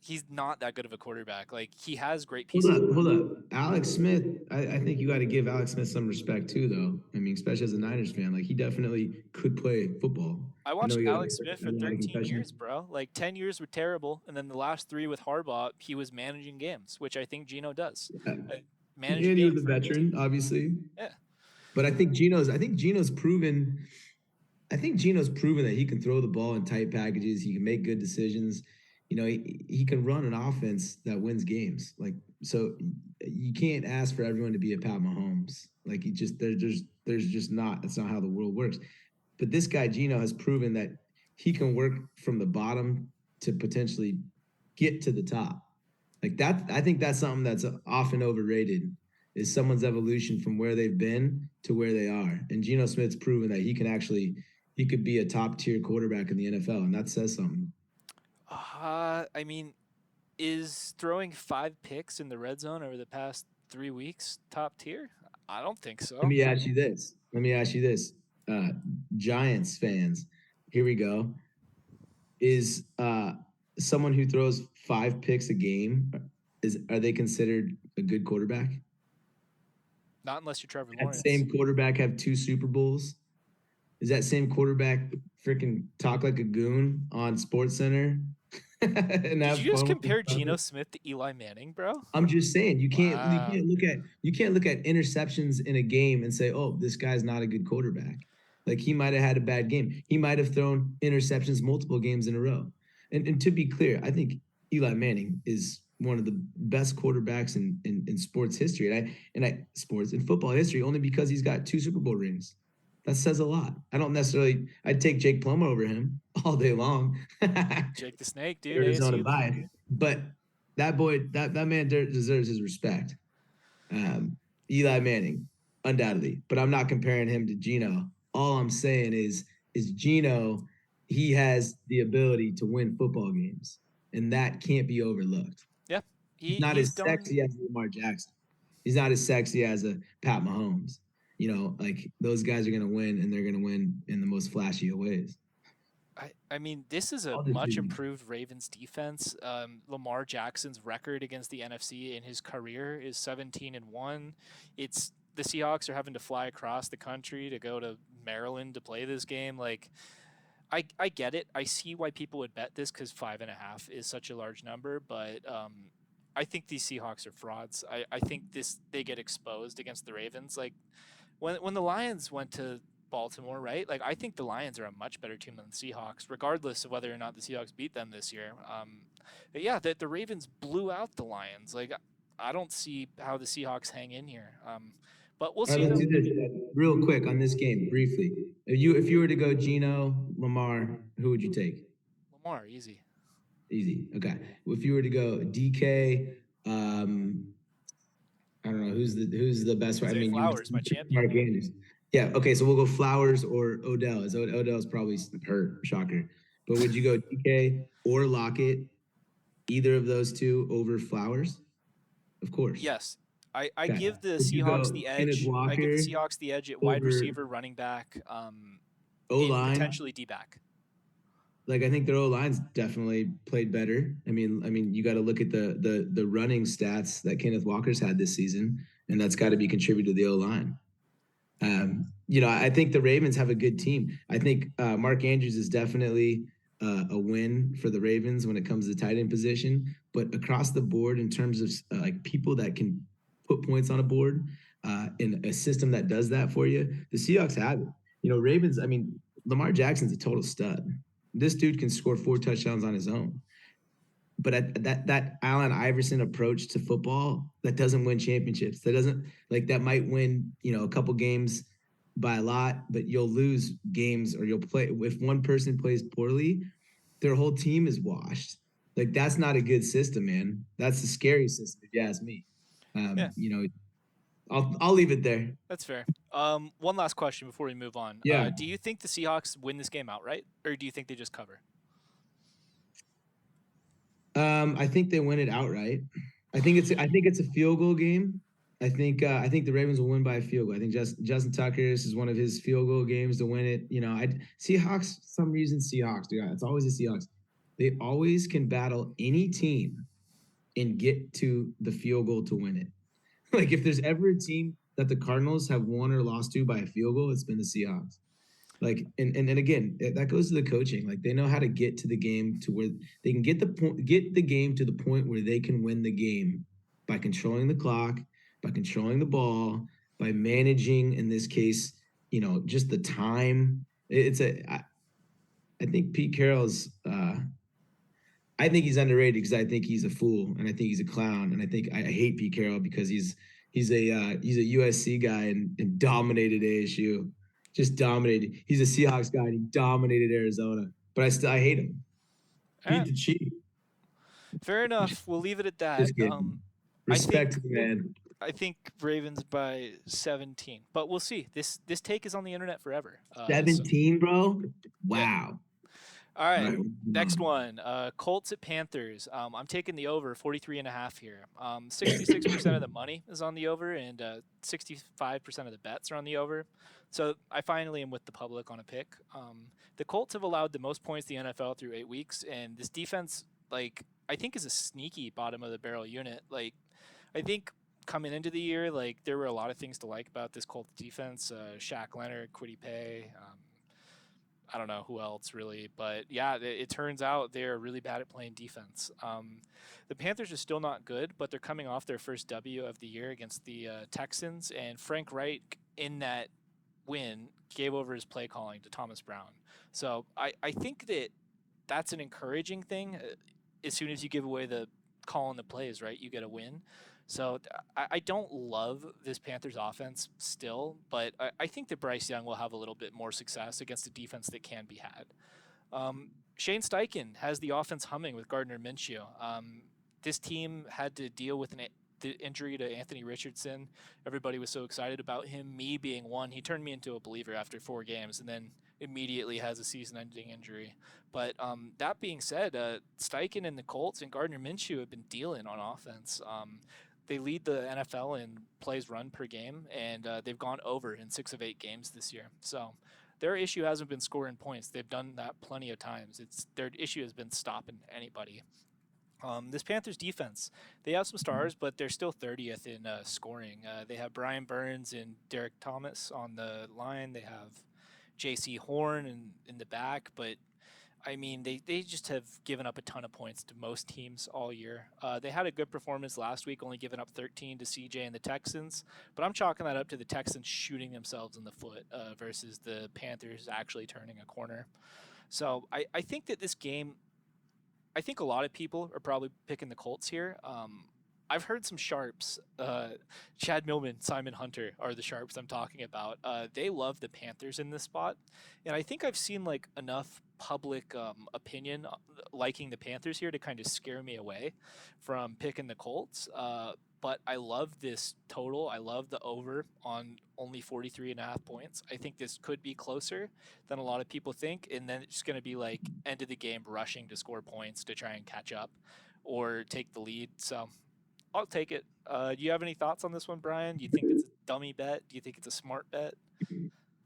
He's not that good of a quarterback. Like he has great Hold pieces. up, hold up. Alex Smith, I think you got to give Alex Smith some respect too, though. I mean, especially as a Niners fan, like he definitely could play football. I I know watched he got Alex Smith a for lot of 13 concussions. years, bro. Like 10 years were terrible, and then the last 3 with Harbaugh, he was managing games, which I think Gino does. Uh, manage a And he game was a for a good team. veteran, obviously. Yeah. But I think Gino's proven that he can throw the ball in tight packages. He can make good decisions. You know, he can run an offense that wins games. Like, so you can't ask for everyone to be a Pat Mahomes. Like, there's just not. That's not how the world works. But this guy Gino has proven that he can work from the bottom to potentially get to the top. Like that, I think that's something that's often overrated. Is someone's evolution from where they've been to where they are. And Geno Smith's proven that he could be a top tier quarterback in the NFL, and that says something. I mean, is throwing 5 picks in the red zone over the past 3 weeks top tier? I don't think Let so. me ask you this. Uh, Giants fans, here we go. Is someone who throws 5 picks a game, are they considered a good quarterback? Not unless you're Trevor That Lawrence. same quarterback have 2 Super Bowls? Is that same quarterback freaking talk like a goon on Sports Center and Did have you just fun with his compare Geno brother? Smith to Eli Manning, bro? I'm just saying Wow. you can't look at interceptions in a game and say, oh, this guy's not a good quarterback. Like he might have had a bad game. He might have thrown interceptions multiple games in a row. And to be clear, I think Eli Manning is one of the best quarterbacks in sports history. Sports and football history only because he's got 2 Super Bowl rings. That says a lot. I'd take Jake Plummer over him all day long. Jake the Snake, dude, Arizona ASU. bias. But that man deserves his respect. Eli Manning, undoubtedly. But I'm not comparing him to Geno. All I'm saying is Geno, he has the ability to win football games, and that can't be overlooked. Yeah. He's He not he's as done sexy as Lamar Jackson. He's not as sexy as a Pat Mahomes. You know, like those guys are gonna win, and they're gonna win in the most flashy of ways. I mean, this is a All the much two. improved Ravens defense. Lamar Jackson's record against the NFC in his career is 17-1. It's the Seahawks are having to fly across the country to go to Maryland to play this game. Like, I get it. I see why people would bet this because 5.5 is such a large number, but I think these Seahawks are frauds. I think they get exposed against the Ravens. Like when the Lions went to Baltimore, right? Like I think the Lions are a much better team than the Seahawks, regardless of whether or not the Seahawks beat them this year. But yeah, the Ravens blew out the Lions. Like I don't see how the Seahawks hang in here. But we'll All right, see let's though. do this real quick on this game, briefly. If you were to go Geno, Lamar, who would you take? Lamar, easy. Easy. Okay. If you were to go DK, I don't know who's the best one. I Zay mean, you Flowers, my champion. Mark Andrews. Yeah. Okay. So we'll go Flowers or Odell. Odell's probably hurt. Shocker. But would you go DK or Lockett? Either of those two over Flowers? Of course. Yes. I Okay. give the Would you Seahawks go the Kenneth edge. I give the Walker Seahawks the edge at wide over receiver, running back, O and line? potentially D back. Like I think their O line's definitely played better. I mean, you got to look at the running stats that Kenneth Walker's had this season, and that's got to be contributed to the O line. I think the Ravens have a good team. I think Mark Andrews is definitely a win for the Ravens when it comes to the tight end position. But across the board, in terms of like people that can put points on a board in a system that does that for you, the Seahawks have it. Ravens. I mean, Lamar Jackson's a total stud. This dude can score 4 touchdowns on his own. But that Allen Iverson approach to football that doesn't win championships. That might win a couple games by a lot, but you'll lose games or you'll play if one person plays poorly, their whole team is washed. Like that's not a good system, man. That's a scary system if you ask me. Yeah, Um, you know, I'll leave it there. that's fair. One last question before we move on. Yeah. Do you think the Seahawks win this game outright, or do you think they just cover? I think they win it outright. I think it's a field goal game. I think the Ravens will win by a field goal. I think Justin Tucker, this is one of his field goal games to win it. I Seahawks, some reason Seahawks, dude. It's always the Seahawks. They always can battle any team and get to the field goal to win it. Like if there's ever a team that the Cardinals have won or lost to by a field goal, it's been the Seahawks. Like and again, that goes to the coaching. Like they know how to get to the game to where they can get the game to the point where they can win the game by controlling the clock, by controlling the ball, by managing, in this case, just the time. I think Pete Carroll's I think he's underrated because I think he's a fool and I think he's a clown and I think I hate Pete Carroll because he's a USC guy and dominated ASU, just dominated. He's a Seahawks guy and he dominated Arizona, but I hate him. All Beat right, the Chief. fair enough. We'll leave it at that. Just kidding. I Respect, think man. I think Ravens by 17, but we'll see. This take is on the internet forever. 17, bro. Yeah. Wow. All All right. right. Next one, Colts at Panthers. I'm taking the over 43.5 here. 66% of the money is on the over, and 65% of the bets are on the over. So I finally am with the public on a pick. The Colts have allowed the most points in the NFL through 8 weeks, and this defense, like I think, is a sneaky bottom of the barrel unit. Like I think coming into the year, like there were a lot of things to like about this Colts defense. Shaq Leonard, Kwity Paye. I don't know who else really, but yeah, it turns out they're really bad at playing defense. The Panthers are still not good, but they're coming off their first W of the year against the Texans, and Frank Reich in that win gave over his play calling to Thomas Brown. So I think that's an encouraging thing. As soon as you give away the call on the plays, right, you get a win. So I don't love this Panthers offense still, but I think that Bryce Young will have a little bit more success against a defense that can be had. Shane Steichen has the offense humming with Gardner Minshew. This team had to deal with the injury to Anthony Richardson. Everybody was so excited about him, me being one. He turned me into a believer after 4 games and then immediately has a season-ending injury. But that being said, Steichen and the Colts and Gardner Minshew have been dealing on offense. They lead the NFL in plays run per game, and they've gone over in 6 of 8 games this year. So their issue hasn't been scoring points. They've done that plenty of times. Their issue has been stopping anybody. This Panthers defense, they have some stars, but they're still 30th in scoring. They have Brian Burns and Derek Thomas on the line. They have J.C. Horn in the back, but I mean, they just have given up a ton of points to most teams all year. They had a good performance last week, only giving up 13 to CJ and the Texans. But I'm chalking that up to the Texans shooting themselves in the foot versus the Panthers actually turning a corner. So I think that this game, I think a lot of people are probably picking the Colts here. I've heard some sharps. Chad Millman, Simon Hunter are the sharps I'm talking about. They love the Panthers in this spot, and I think I've seen like enough public opinion liking the Panthers here to kind of scare me away from picking the Colts. But I love this total. I love the over on only 43.5 points. I think this could be closer than a lot of people think, and then it's going to be like end of the game rushing to score points to try and catch up or take the lead. So I'll take it. Do you have any thoughts on this one, Brian? Do you think it's a dummy bet? Do you think it's a smart bet?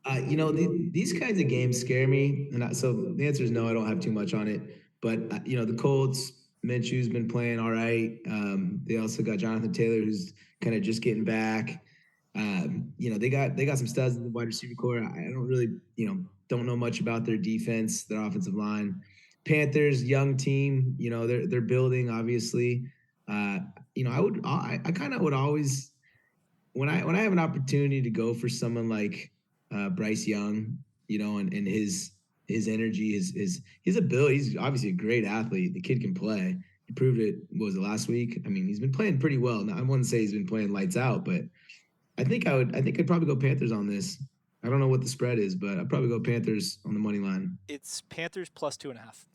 These kinds of games scare me, and so the answer is no. I don't have too much on it, but the Colts. Minshew's been playing all right. They also got Jonathan Taylor, who's kind of just getting back. They got some studs in the wide receiver core. I don't really, don't know much about their defense, their offensive line. Panthers, young team. They're building, obviously. I kind of would always when I have an opportunity to go for someone like Bryce Young, and his energy, his ability. He's obviously a great athlete. The kid can play. He proved it. What was it last week? I mean, he's been playing pretty well. Now, I wouldn't say he's been playing lights out, but I think I'd probably go Panthers on this. I don't know what the spread is, but I'd probably go Panthers on the money line. It's Panthers plus 2.5.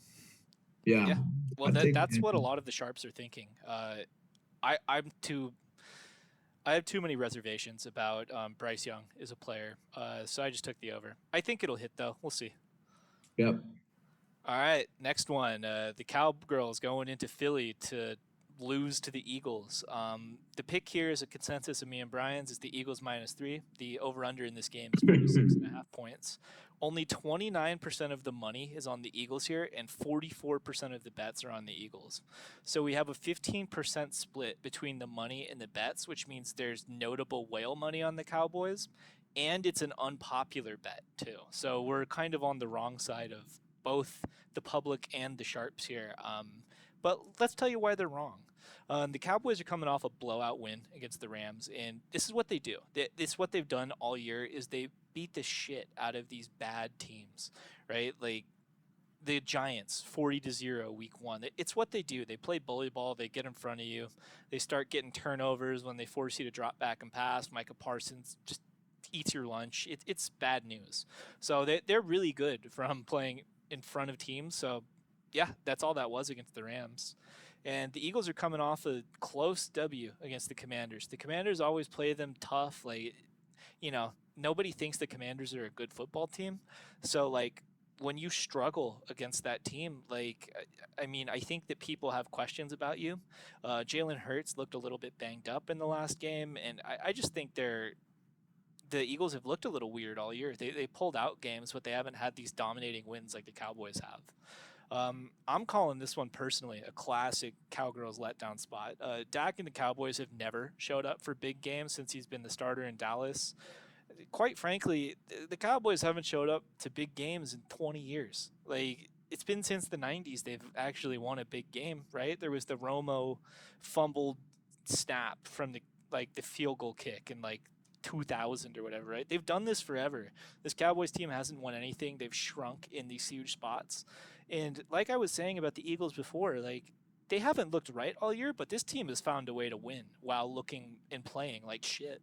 Yeah, Yeah. Well, I'd take that's what a Panthers. lot of the sharps are thinking. I I'm too I have too many reservations about Bryce Young as a player, so I just took the over. I think it'll hit though. We'll see. Yep. All right, next one. The Cowgirls going into Philly to lose to the Eagles. The pick here is a consensus of me and Brian's is the Eagles -3. The over/under in this game is 46.5 points. Only 29% of the money is on the Eagles here, and 44% of the bets are on the Eagles. So we have a 15% split between the money and the bets, which means there's notable whale money on the Cowboys, and it's an unpopular bet too. So we're kind of on the wrong side of both the public and the sharps here. But let's tell you why they're wrong. The Cowboys are coming off a blowout win against the Rams, and this is what they do. This is what they've done all year is they beat the shit out of these bad teams, right? Like the Giants, 40-0 week 1. It's what they do. They play bully ball. They get in front of you. They start getting turnovers when they force you to drop back and pass. Micah Parsons just eats your lunch. It's bad news. So they're really good from playing in front of teams. So yeah, that's all that was against the Rams. And the Eagles are coming off a close W against the Commanders. The Commanders always play them tough. Like, nobody thinks the Commanders are a good football team. So, like, when you struggle against that team, like, I mean, I think that people have questions about you. Jalen Hurts looked a little bit banged up in the last game. And I just think the Eagles have looked a little weird all year. They pulled out games, but they haven't had these dominating wins like the Cowboys have. I'm calling this one personally a classic Cowgirls letdown spot. Dak and the Cowboys have never showed up for big games since he's been the starter in Dallas. Quite frankly, the Cowboys haven't showed up to big games in 20 years. Like, it's been since the 90s they've actually won a big game, right? There was the Romo fumbled snap from the field goal kick in 2000 or whatever, right? They've done this forever. This Cowboys team hasn't won anything. They've shrunk in these huge spots. And like I was saying about the Eagles before, like they haven't looked right all year, but this team has found a way to win while looking and playing like shit.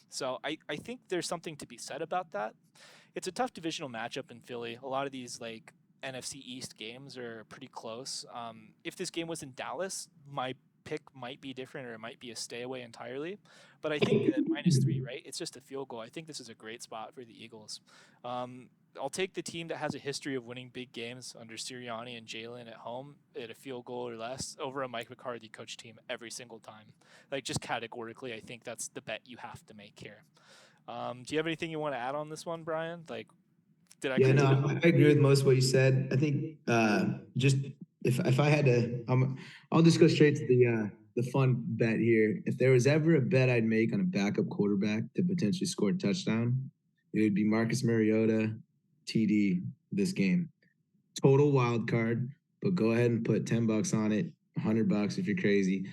So I think there's something to be said about that. It's a tough divisional matchup in Philly. A lot of these NFC East games are pretty close. If this game was in Dallas, my pick might be different or it might be a stay away entirely. But I think that -3, right? It's just a field goal. I think this is a great spot for the Eagles. I'll take the team that has a history of winning big games under Sirianni and Jalen at home at a field goal or less over a Mike McCarthy coach team every single time. Like, just categorically, I think that's the bet you have to make here. Do you have anything you want to add on this one, Brian? Like, did I Yeah, kind no, of? I agree with most of what you said. I think just if I had to, I'll just go straight to the fun bet here. If there was ever a bet I'd make on a backup quarterback to potentially score a touchdown, it would be Marcus Mariota, TD this game. Total wild card, but go ahead and put $10 on it, $100 if you're crazy.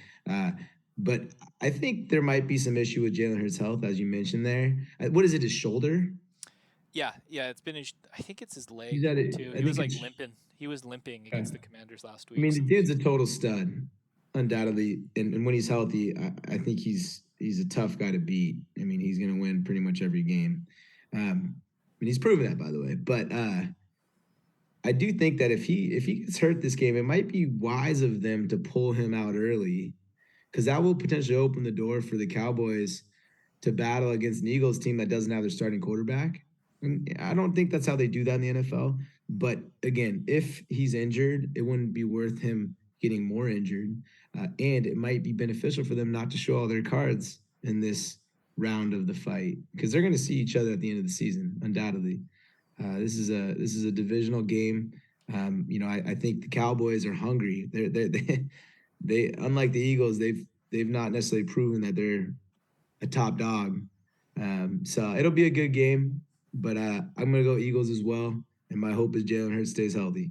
But I think there might be some issue with Jalen Hurts' health, as you mentioned there. What is it? His shoulder? Yeah. It's been I think it's his He's leg at it. too. I He was think like it's. limping. He was limping I against the Commanders last week. mean, the So dude's a total stud. undoubtedly, and when he's healthy, I think he's a tough guy to beat. I mean, he's going to win pretty much every game. And he's proven that, by the way. But I do think that if he gets hurt this game, it might be wise of them to pull him out early because that will potentially open the door for the Cowboys to battle against an Eagles team that doesn't have their starting quarterback. And I don't think that's how they do that in the NFL. But again, if he's injured, it wouldn't be worth him getting more injured. And it might be beneficial for them not to show all their cards in this round of the fight because they're going to see each other at the end of the season, undoubtedly. This is a divisional game. I think the Cowboys are hungry. They unlike the Eagles, they've not necessarily proven that they're a top dog. So it'll be a good game, but I'm gonna go Eagles as well, and my hope is Jalen Hurts stays healthy.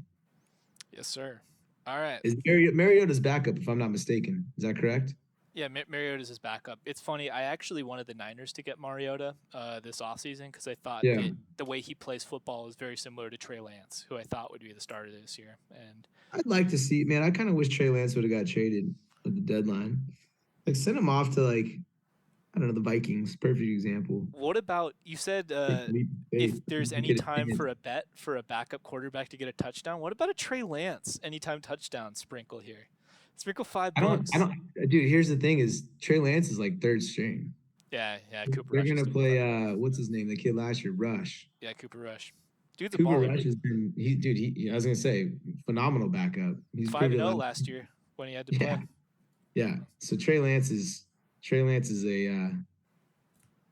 Yes, sir. All right. Is Mariota's backup, if I'm not mistaken? Is that correct? Yeah, Mariota's his backup. It's funny. I actually wanted the Niners to get Mariota this offseason because I thought Yeah, that the way he plays football is very similar to Trey Lance, who I thought would be the starter this year. And I'd like to see. Man, I kind of wish Trey Lance would have got traded at the deadline. Like send him off to like I don't know the Vikings. Perfect example. what about you said if there's any time for a bet for a backup quarterback to get a touchdown? What about a Trey Lance anytime touchdown sprinkle here? Sprinkle five I bucks. don't, dude. Here's the thing: is Trey Lance is like third string. Yeah, yeah. Cooper They're Rush is gonna doing play. fine. What's his name? The kid last year, Rush. Yeah, Cooper Rush. Dude's a Cooper baller. Rush has been dude. I was gonna say phenomenal backup. He's 5-0 proven last year when he had to yeah, play. yeah. So Trey Lance is a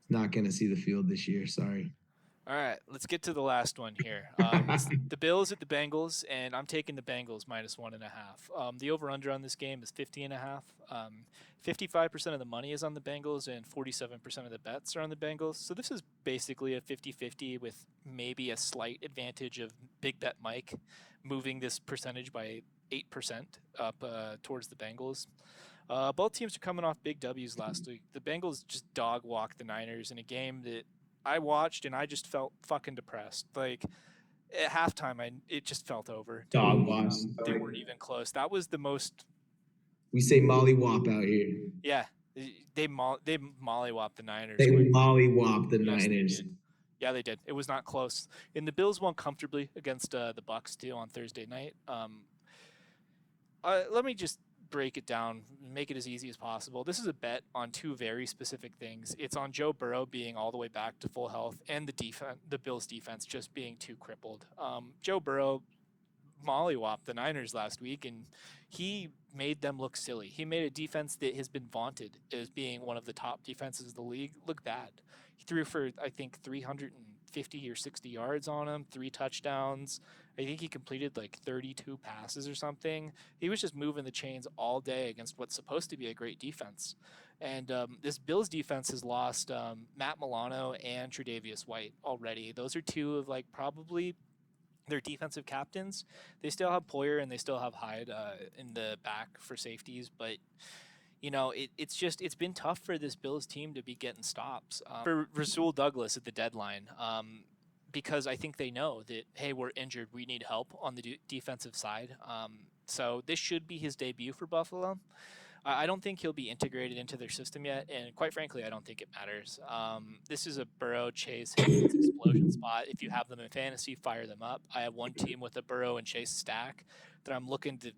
not gonna see the field this year. Sorry. All right, let's get to the last one here. It's the Bills at the Bengals, and I'm taking the Bengals -1.5. The over/under on this game is 50.5. 55% of the money is on the Bengals, and 47% of the bets are on the Bengals. So this is basically a 50-50 with maybe a slight advantage of Big Bet Mike moving this percentage by 8% up towards the Bengals. Both teams are coming off big W's last week. The Bengals just dog walked the Niners in a game that I watched and I just felt fucking depressed. Like at halftime, it just felt over to Dog me. boss. They weren't even close. That was the most. We say Molly Wop out here. Yeah, they mollywopped the Niners. They Quite Molly Wop the yes, they Niners. did. Yeah, they did. It was not close. And the Bills won comfortably against the Bucks too on Thursday night. Let me just break it down, make it as easy as possible. This is a bet on two very specific things. It's on Joe Burrow being all the way back to full health, and the Bills defense just being too crippled. Joe Burrow mollywopped the Niners last week, and he made them look silly. He made a defense that has been vaunted as being one of the top defenses of the league look bad. He threw for I think 350 or 60 yards on him, 3 touchdowns. I think he completed like 32 passes or something. He was just moving the chains all day against what's supposed to be a great defense. And this Bills defense has lost Matt Milano and Tre'Davious White already. Those are two of like probably their defensive captains. They still have Poyer and they still have Hyde in the back for safeties, but it's been tough for this Bills team to be getting stops for Rasul Douglas at the deadline. Because I think they know that, hey, we're injured, we need help on the defensive side. So this should be his debut for Buffalo. I don't think he'll be integrated into their system yet, and quite frankly, I don't think it matters. This is a Burrow, Chase, Higgins explosion spot. If you have them in fantasy, fire them up. I have one team with a Burrow and Chase stack that I'm looking to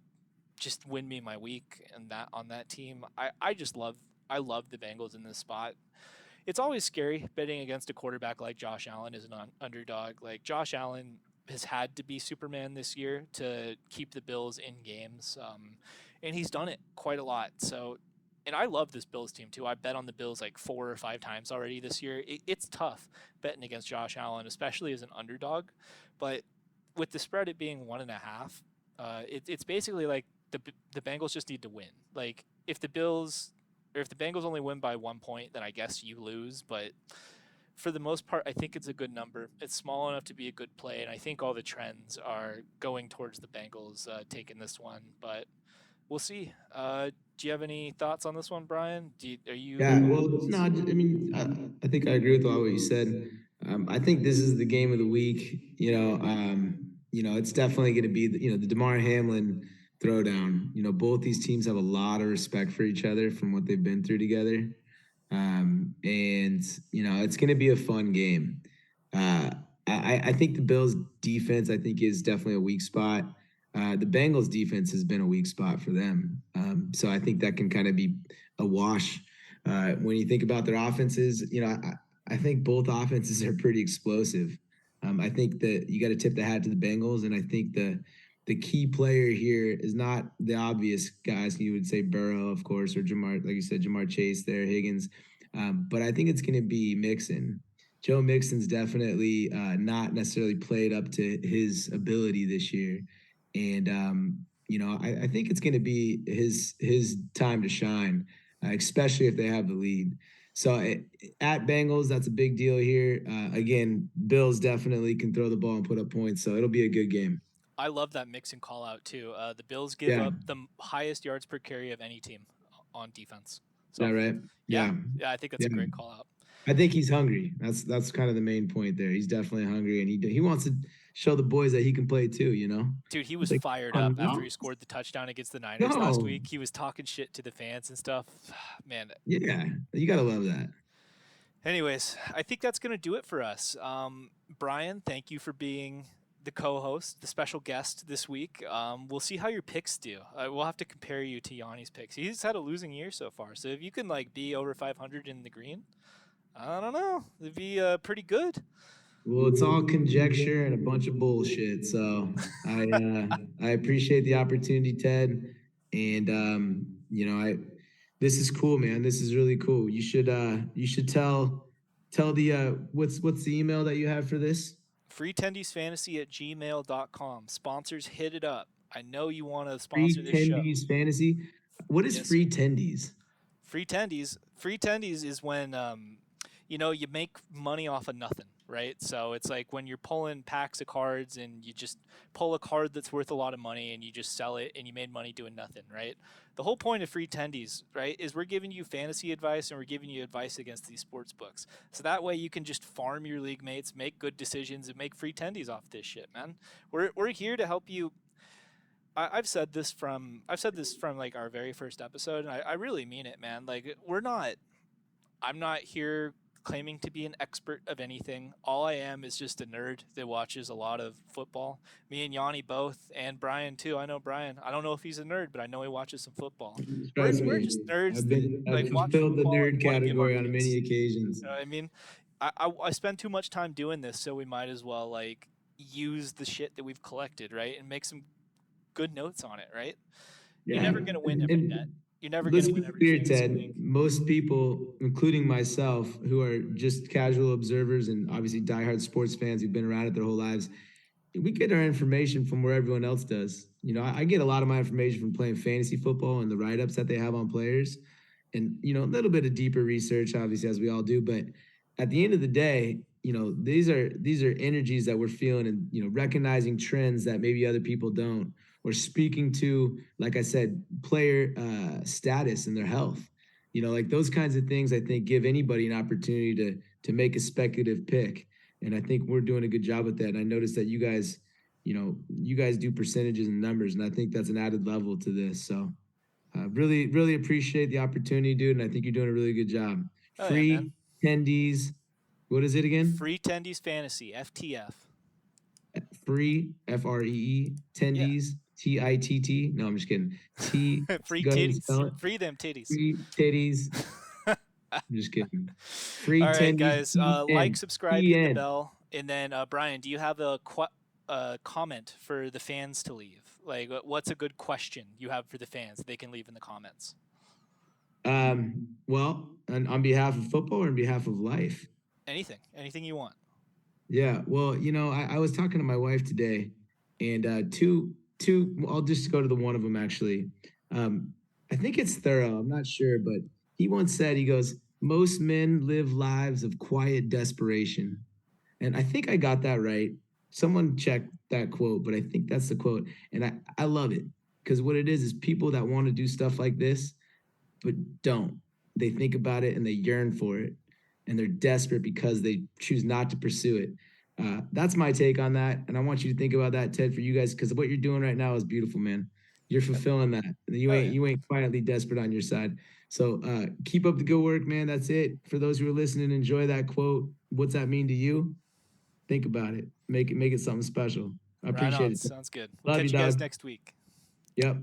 just win me my week, and that on that team, I love the Bengals in this spot. It's always scary betting against a quarterback like Josh Allen as an underdog. Like Josh Allen has had to be Superman this year to keep the Bills in games, and he's done it quite a lot. So, and I love this Bills team too. I bet on the Bills like 4 or 5 times already this year. It's tough betting against Josh Allen, especially as an underdog. But with the spread it being 1.5, it's basically like the Bengals just need to win. Like if the Bills or if the Bengals only win by 1 point, then I guess you lose. But for the most part, I think it's a good number. It's small enough to be a good play, and I think all the trends are going towards the Bengals taking this one. But we'll see. Do you have any thoughts on this one, Brian? Are Yeah, you? well, no, I mean, I think I agree with all what you said. I think this is the game of the week. It's definitely going to be the DeMar Hamlin throwdown. Both these teams have a lot of respect for each other from what they've been through together. And it's going to be a fun game. Uh, I think the Bills defense, I think, is definitely a weak spot. The Bengals defense has been a weak spot for them. So I think that can kind of be a wash. When you think about their offenses, I think both offenses are pretty explosive. I think that you got to tip the hat to the Bengals, and I think the key player here is not the obvious guys. You would say Burrow, of course, or Jamar, like you said, Jamar Chase there, Higgins. But I think it's going to be Mixon. Joe Mixon's definitely not necessarily played up to his ability this year. And, I think it's going to be his time to shine, especially if they have the lead. So at Bengals, that's a big deal here. Again, Bills definitely can throw the ball and put up points, so it'll be a good game. I love that Mixon call out too. The Bills give Yeah, up the highest yards per carry of any team on defense. is that So right? yeah, Yeah, yeah, I think that's yeah. a great call out. I think he's hungry. That's kind of the main point there. He's definitely hungry, and he wants to show the boys that he can play too. Dude, he It's was like, fired come up on after now. he scored the touchdown against the Niners last No, week. He was talking shit to the fans and stuff. Man. yeah, you gotta love that. Anyways, I think that's going to do it for us. Brian, thank you for being the co-host, the special guest this week. We'll see how your picks do. We'll have to compare you to Yanni's picks. He's had a losing year so far, so if you can be over 500 in the green, I don't know, it'd be pretty good. Well, it's all conjecture and a bunch of bullshit. So I appreciate the opportunity, Ted, and I this is cool, man. This is really cool. You should tell the what's the email that you have for this? freetendiesfantasy@gmail.com. Sponsors, hit it up. I know you want to sponsor Free this show. Tendies Fantasy. What is Yes, free sir. tendies? Free tendies is when you make money off of nothing, right? So it's like when you're pulling packs of cards and you just pull a card that's worth a lot of money and you just sell it and you made money doing nothing, right? The whole point of free tendies, right, is we're giving you fantasy advice and we're giving you advice against these sports books. So that way you can just farm your league mates, make good decisions, and make free tendies off this shit, man. We're here to help you. I've said this from like our very first episode, and I really mean it, man. Like I'm not here claiming to be an expert of anything. All I am is just a nerd that watches a lot of football. Me and Yanni both, and Brian too. I know Brian. I don't know if he's a nerd, but I know he watches some football. We're Trust we're me, just nerds that I've like watch fulfilled the football and nerd want to give our category on many picks. occasions. You know what I mean? I spend too much time doing this, so we might as well use the shit that we've collected, right, and make some good notes on it, right? You're Yeah, never gonna win every and bet. You're never let's gonna be win every clear, fantasy Ted. league. Most people, including myself, who are just casual observers and obviously diehard sports fans who've been around it their whole lives, we get our information from where everyone else does. I get a lot of my information from playing fantasy football and the write-ups that they have on players, and a little bit of deeper research, obviously, as we all do. But at the end of the day, these are energies that we're feeling, and recognizing trends that maybe other people don't, or speaking to, like I said, player status and their health. Like those kinds of things, I think give anybody an opportunity to make a speculative pick. And I think we're doing a good job with that. And I noticed that you guys do percentages and numbers, and I think that's an added level to this. So really, really appreciate the opportunity, dude. And I think you're doing a really good job. Oh yeah, man. Free tendies. What is it again? Free Tendies Fantasy, FTF. Free FREE Yeah. tendies TITT. No, I'm just kidding. T. Free Go ahead and titties. spell it. Free them titties. Free titties. I'm just kidding. Free All right, tendies. guys. Like, TN. subscribe, hit the TN. bell, and then Brian, do you have a comment for the fans to leave? Like, what's a good question you have for the fans that they can leave in the comments? Well, on behalf of football or on behalf of life? Anything you want. Yeah, well, I was talking to my wife today, and two. I'll just go to the one of them actually. I think it's Thorough. I'm not sure, but he once said, he goes, "Most men live lives of quiet desperation," and I think I got that right. Someone checked that quote, but I think that's the quote, and I love it, because what it is people that want to do stuff like this, but don't. They think about it and they yearn for it, and they're desperate because they choose not to pursue it. That's my take on that, and I want you to think about that, Ted, for you guys, because what you're doing right now is beautiful, man. You're Yep. fulfilling that. You Oh ain't yeah. you ain't quietly desperate on your side. So keep up the good work, man. That's it. For those who are listening, enjoy that quote. What's that mean to you? Think about it. Make it something special. I Right appreciate on. it. Sounds good. We'll Love you, catch you guys dog. next week. Yep.